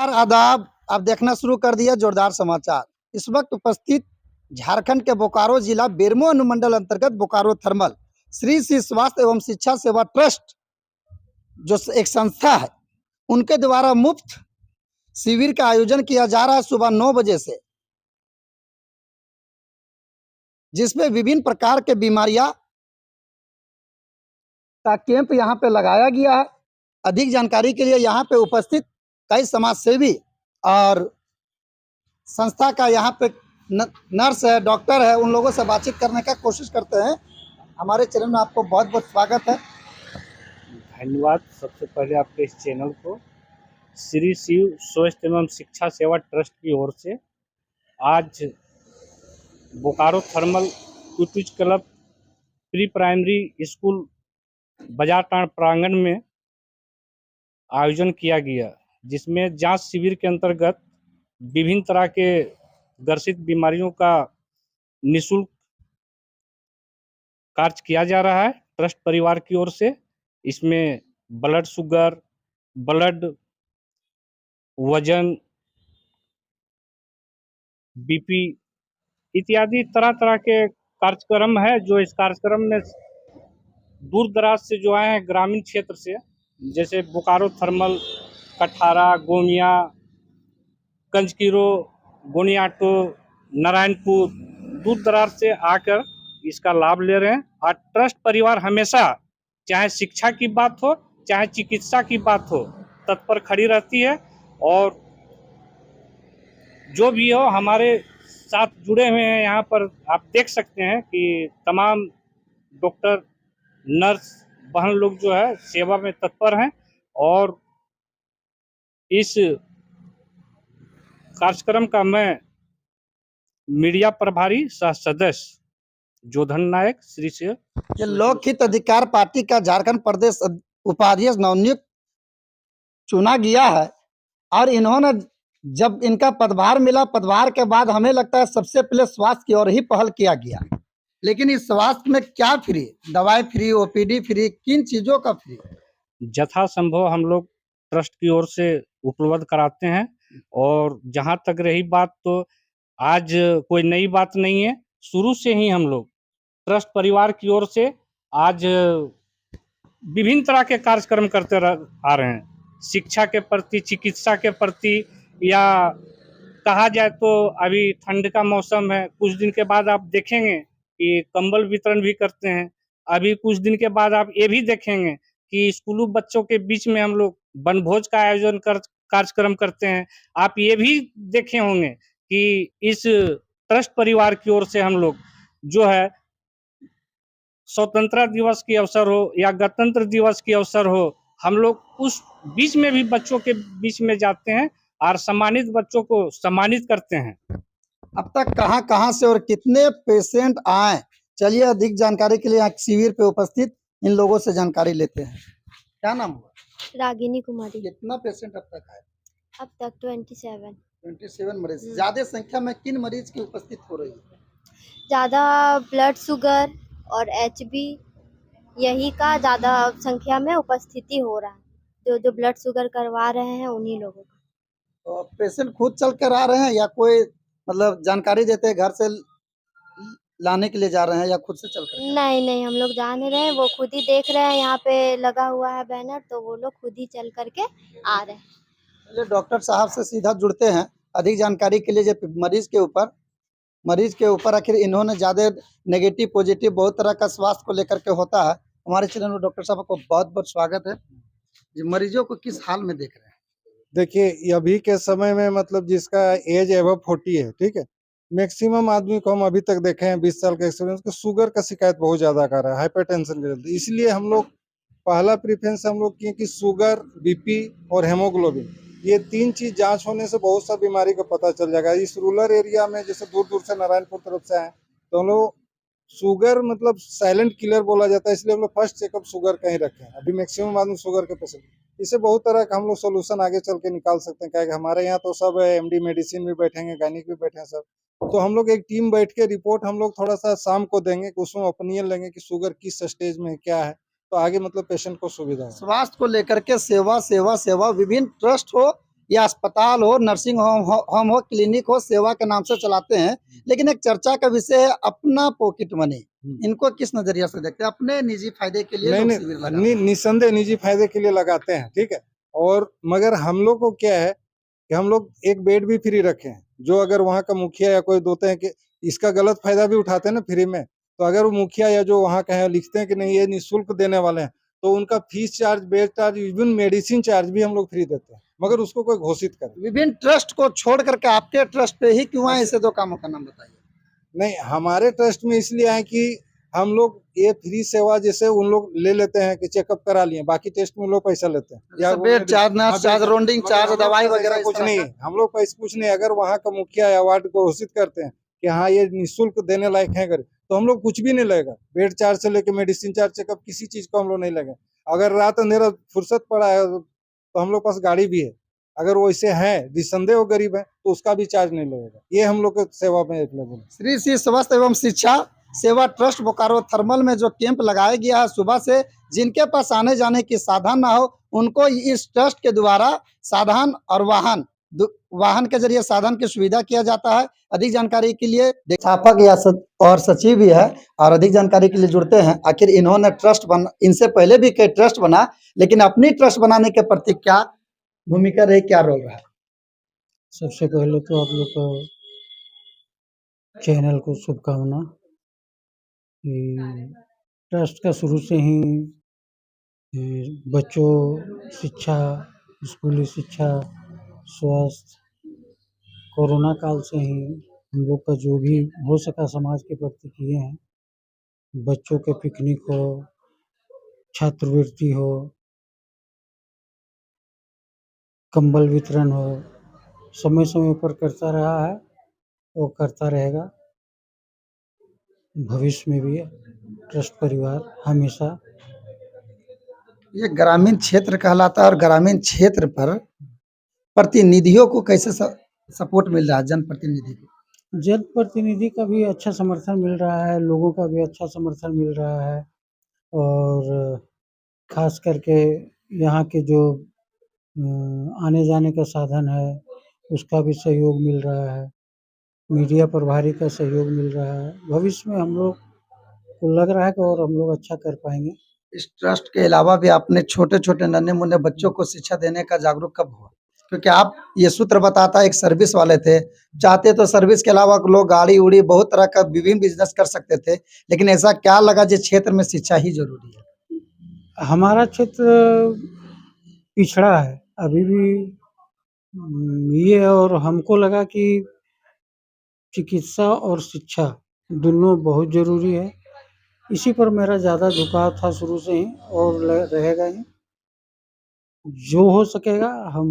नमस्कार, आदाब। आप देखना शुरू कर दिया जोरदार समाचार। इस वक्त उपस्थित झारखंड के बोकारो जिला बेरमो अनुमंडल अंतर्गत बोकारो थर्मल श्री श्री स्वास्थ्य एवं शिक्षा सेवा ट्रस्ट जो एक संस्था है, उनके द्वारा मुफ्त शिविर का आयोजन किया जा रहा है सुबह 9 बजे से, जिसमें विभिन्न प्रकार के बीमारियां का कैंप यहां पे लगाया गया है। अधिक जानकारी के लिए यहाँ पे उपस्थित कई समाज सेवी और संस्था का यहाँ पे नर्स है, डॉक्टर है, उन लोगों से बातचीत करने का कोशिश करते हैं। हमारे चैनल में आपको बहुत बहुत स्वागत है। धन्यवाद। सबसे पहले आपके इस चैनल को श्री शिव स्वास्थ्य एवं शिक्षा सेवा ट्रस्ट की ओर से आज Bokaro thermal यूपीज club pre primary school Bazartand प्रांगण में आयोजन किया गया, जिसमें जांच शिविर के अंतर्गत विभिन्न तरह के ग्रसित बीमारियों का निःशुल्क कार्य किया जा रहा है ट्रस्ट परिवार की ओर से। इसमें ब्लड शुगर, ब्लड वजन, बीपी इत्यादि तरह तरह के कार्यक्रम है, जो इस कार्यक्रम में दूर दराज से जो आए हैं ग्रामीण क्षेत्र से, जैसे बोकारो थर्मल, कठारा, गोमिया, कंजकीरो, गोनियाटो, नारायणपुर, दूर दराज से आकर इसका लाभ ले रहे हैं। और ट्रस्ट परिवार हमेशा, चाहे शिक्षा की बात हो चाहे चिकित्सा की बात हो, तत्पर खड़ी रहती है और जो भी हो हमारे साथ जुड़े हुए हैं। यहाँ पर आप देख सकते हैं कि तमाम डॉक्टर, नर्स, बहन लोग जो है सेवा में तत्पर हैं और इस कार्यक्रम का मैं मीडिया प्रभारी सह सदस्य जोधन नायक श्री से ये लोकहित अधिकार पार्टी का झारखंड प्रदेश उपाध्यक्ष नवनियुक्त चुना गया है और इन्होंने जब इनका पदभार मिला, पदभार के बाद हमें लगता है सबसे पहले स्वास्थ्य की ओर ही पहल किया गया। लेकिन इस स्वास्थ्य में क्या फ्री, दवाई फ्री, ओपीडी फ्री, किन चीजों का फ्री? यथासंभव हम लोग ट्रस्ट की ओर से उपलब्ध कराते हैं। और जहां तक रही बात, तो आज कोई नई बात नहीं है, शुरू से ही हम लोग ट्रस्ट परिवार की ओर से आज विभिन्न तरह के कार्यक्रम करते आ रहे हैं। शिक्षा के प्रति, चिकित्सा के प्रति, या कहा जाए तो अभी ठंड का मौसम है, कुछ दिन के बाद आप देखेंगे कि कंबल वितरण भी करते हैं। अभी कुछ दिन के बाद आप ये भी देखेंगे कि स्कूली बच्चों के बीच में हम लोग वनभोज का आयोजन कार्यक्रम करते हैं। आप ये भी देखे होंगे कि इस ट्रस्ट परिवार की ओर से हम लोग जो है स्वतंत्रता दिवस के अवसर हो या गणतंत्र दिवस के अवसर हो, हम लोग उस बीच में भी बच्चों के बीच में जाते हैं और सम्मानित बच्चों को सम्मानित करते हैं। अब तक कहां से और कितने पेशेंट आए, चलिए अधिक जानकारी के लिए यहाँ शिविर पे उपस्थित इन लोगों से जानकारी लेते हैं। क्या नाम हुआ? रागिनी कुमारी। कितना पेशेंट अब तक आए? अब तक 27 मरीज। ज्यादा संख्या में किन मरीज की उपस्थित हो रही है? ज़्यादा ब्लड शुगर और एचबी, यही का ज़्यादा संख्या में उपस्थिति हो रहा है। जो ब्लड शुगर करवा रहे हैं उन्हीं लोगों का। तो पेशेंट खुद चल कर आ रहे हैं या कोई मतलब जानकारी देते हैं घर से लाने के लिए जा रहे हैं, या खुद से चल कर? नहीं, हम लोग जा नहीं रहे हैं, वो खुद ही देख रहे हैं, यहाँ पे लगा हुआ है बैनर, तो वो लोग खुद ही चल करके आ रहे हैं। चलिए डॉक्टर साहब से सीधा जुड़ते हैं अधिक जानकारी के लिए। जो मरीज के ऊपर आखिर इन्होंने ज्यादा नेगेटिव पॉजिटिव बहुत तरह का स्वास्थ्य को लेकर के होता है। हमारे चैनल में डॉक्टर साहब को बहुत बहुत स्वागत है। मरीजों को किस हाल में देख रहे हैं? देखिए, अभी के समय में मतलब जिसका एज एबव 40 है, ठीक है, मैक्सिमम आदमी को हम अभी तक देखे हैं 20 साल का एक्सपीरियंस को शुगर का शिकायत बहुत ज्यादा कर रहा है, हाइपरटेंशन के चलते। इसलिए हम लोग पहला प्रेफरेंस हम लोग किए कि शुगर, बीपी और हेमोग्लोबिन, ये 3 चीज जांच होने से बहुत सा बीमारी का पता चल जाएगा। इस रूरल एरिया में जैसे दूर दूर से नारायणपुर तरफ से आए, तो हम लोग शुगर मतलब साइलेंट किलर बोला जाता है, इसलिए हम लोग फर्स्ट चेकअप शुगर का ही रखे हैं। अभी मैक्सिमम आदमी शुगर के पेशेंट, इससे बहुत तरह का हम लोग सोल्यूशन आगे चल के निकाल सकते हैं। क्या हमारे यहाँ तो सब एमडी मेडिसिन भी बैठेंगे, गायनिक भी बैठे हैं सब, तो हम लोग एक टीम बैठ के रिपोर्ट हम लोग थोड़ा सा शाम को देंगे, उसमें ओपिनियन लेंगे कि शुगर किस स्टेज में क्या है, तो आगे मतलब पेशेंट को सुविधा है। स्वास्थ्य को लेकर के सेवा विभिन्न ट्रस्ट हो या अस्पताल हो, नर्सिंग होम हो, क्लिनिक हो, सेवा के नाम से चलाते हैं, लेकिन एक चर्चा का विषय है अपना पॉकेट मनी। इनको किस नजरिया से देखते हैं? अपने निजी फायदे के लिए लोग शिविर लगाते हैं। निसंदेह निजी फायदे के लिए लगाते हैं, ठीक है। और मगर हम लोग को क्या है कि हम लोग एक बेड भी फ्री रखे हैं। जो अगर वहाँ का मुखिया या कोई होते हैं कि इसका गलत फायदा भी उठाते हैं ना फ्री में, तो अगर वो मुखिया या जो वहाँ का है लिखते हैं कि नहीं ये निःशुल्क देने वाले हैं, तो उनका fees charge, bed charge, even medicine charge भी हम लोग फ्री देते हैं, मगर उसको कोई घोषित करे। विभिन्न ट्रस्ट को छोड़ करके आपके ट्रस्ट पे ही क्यों आए? ऐसे दो कामों का नाम बताइए। नहीं, हमारे ट्रस्ट में इसलिए आए कि हम लोग ये फ्री सेवा जैसे उन लोग ले लेते हैं कि चेकअप करा लिए, बाकी टेस्ट में लोग पैसा लेते हैं, या bed charge, nurse charge, rounding charge, दवाई वगैरह कुछ नहीं है। हम लोग पैसा कुछ नहीं। अगर वहाँ का मुखिया या वार्ड को घोषित करते हैं कि हाँ ये निःशुल्क देने लायक है घर, तो हम लोग कुछ भी नहीं लगेगा। बेड चार्ज से लेके मेडिसिन चार्ज, चेकअप, किसी चीज को हम लोग नहीं लगे। अगर रात अंधेरा फुर्सत पड़ा है तो हम लोग पास गाड़ी भी है, अगर वैसे है निसंदेह वो गरीब है तो उसका भी चार्ज नहीं लगेगा। ये हम लोग के सेवा में अवेलेबल है। श्री श्री स्वास्थ्य एवं शिक्षा सेवा ट्रस्ट बोकारो थर्मल में जो कैंप लगाया गया है सुबह से, जिनके पास आने जाने की साधन ना हो उनको इस ट्रस्ट के द्वारा साधन और वाहन के जरिए साधन की सुविधा किया जाता है। अधिक जानकारी के लिए स्थापक या और सचिव भी है, और अधिक जानकारी के लिए जुड़ते हैं। आखिर इन्होंने ट्रस्ट इनसे पहले भी कई ट्रस्ट बना, लेकिन अपनी ट्रस्ट बनाने के प्रति क्या भूमिका रही, क्या रोल रहा? सबसे पहले तो आप लोग को चैनल को शुभकामना कि ट्रस्ट का शुरू से ही बच्चों शिक्षा, स्कूली शिक्षा, स्वास्थ्य, कोरोना काल से ही हम लोग का जो भी हो सका समाज के प्रति किए हैं। बच्चों के पिकनिक हो, छात्रवृत्ति हो, कंबल वितरण हो, समय समय पर करता रहा है और करता रहेगा। भविष्य में भी ट्रस्ट परिवार हमेशा। ये ग्रामीण क्षेत्र कहलाता है, और ग्रामीण क्षेत्र पर प्रतिनिधियों को कैसे सपोर्ट मिल रहा है? जनप्रतिनिधि को, जनप्रतिनिधि का भी अच्छा समर्थन मिल रहा है, लोगों का भी अच्छा समर्थन मिल रहा है, और खास करके यहाँ के जो आने जाने का साधन है उसका भी सहयोग मिल रहा है, मीडिया प्रभारी का सहयोग मिल रहा है। भविष्य में हम लोग को लग रहा है कि और हम लोग अच्छा कर पाएंगे। इस ट्रस्ट के अलावा भी आपने छोटे छोटे नन्हे मुन्ने बच्चों को शिक्षा देने का जागरूक कब हुआ? क्योंकि आप ये सूत्र बताता है एक सर्विस वाले थे, चाहते तो सर्विस के अलावा लोग गाड़ी उड़ी बहुत तरह का विभिन्न बिजनेस कर सकते थे, लेकिन ऐसा क्या लगा जिस क्षेत्र में शिक्षा ही जरूरी है? हमारा क्षेत्र पिछड़ा है अभी भी ये, और हमको लगा कि चिकित्सा और शिक्षा दोनों बहुत जरूरी है। इसी पर मेरा ज़्यादा झुकाव था शुरू से ही, और रहेगा ही। जो हो सकेगा हम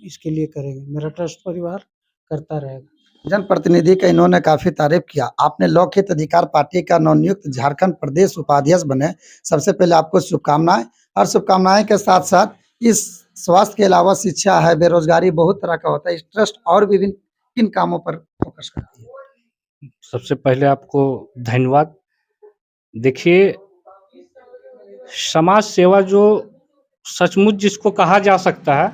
इसके लिए करेंगे, मेरा ट्रस्ट परिवार करता रहेगा। जनप्रतिनिधि का इन्होंने काफी तारीफ किया। आपने लोकहित अधिकार पार्टी का नवनियुक्त झारखंड प्रदेश उपाध्यक्ष बने, सबसे पहले आपको शुभकामनाएं। और शुभकामनाएं के साथ साथ इस स्वास्थ्य के अलावा शिक्षा है, बेरोजगारी बहुत तरह का होता है, इस ट्रस्ट और विभिन्न किन कामों पर फोकस करती है? सबसे पहले आपको धन्यवाद। देखिए, समाज सेवा जो सचमुच जिसको कहा जा सकता है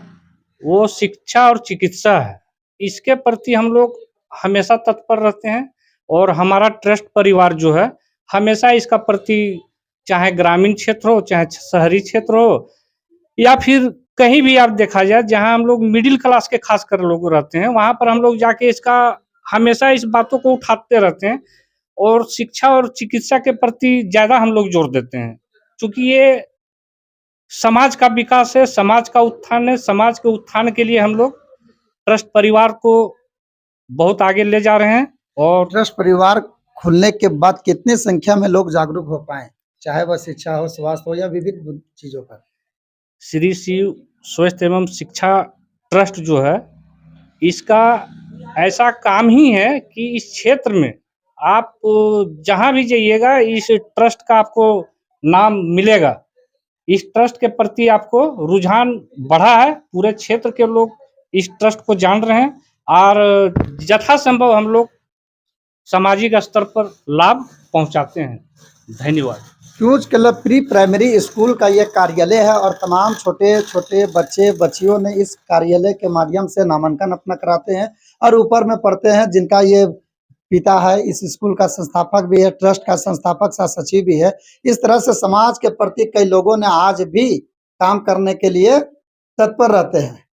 वो शिक्षा और चिकित्सा है। इसके प्रति हम लोग हमेशा तत्पर रहते हैं, और हमारा ट्रस्ट परिवार जो है हमेशा इसका प्रति, चाहे ग्रामीण क्षेत्र हो, चाहे शहरी क्षेत्र हो, या फिर कहीं भी आप देखा जाए जहां हम लोग मिडिल क्लास के खासकर लोग रहते हैं, वहां पर हम लोग जाके इसका हमेशा इस बातों को उठाते रहते हैं, और शिक्षा और चिकित्सा के प्रति ज़्यादा हम लोग जोर देते हैं, क्योंकि ये समाज का विकास है, समाज का उत्थान है। समाज के उत्थान के लिए हम लोग ट्रस्ट परिवार को बहुत आगे ले जा रहे हैं। और ट्रस्ट परिवार खुलने के बाद कितनी संख्या में लोग जागरूक हो पाए, चाहे वह शिक्षा हो, स्वास्थ्य हो, या विभिन्न चीजों पर? श्री शिव स्वास्थ्य एवं शिक्षा ट्रस्ट जो है, इसका ऐसा काम ही है कि इस क्षेत्र में आप जहाँ भी जाइएगा इस ट्रस्ट का आपको नाम मिलेगा। इस ट्रस्ट के प्रति आपको रुझान बढ़ा है, पूरे क्षेत्र के लोग इस ट्रस्ट को जान रहे हैं, और यथासंभव हम लोग सामाजिक स्तर पर लाभ पहुंचाते हैं। धन्यवाद। क्यूज क्लब प्री प्राइमरी स्कूल का ये कार्यालय है और तमाम छोटे-छोटे बच्चे बच्चियों ने इस कार्यालय के माध्यम से नामांकन अपना कराते हैं और ऊपर में पढ़ते हैं जिनका ये पिता है, इस स्कूल का संस्थापक भी है, ट्रस्ट का संस्थापक सह सचिव भी है। इस तरह से समाज के प्रति कई लोगों ने आज भी काम करने के लिए तत्पर रहते हैं।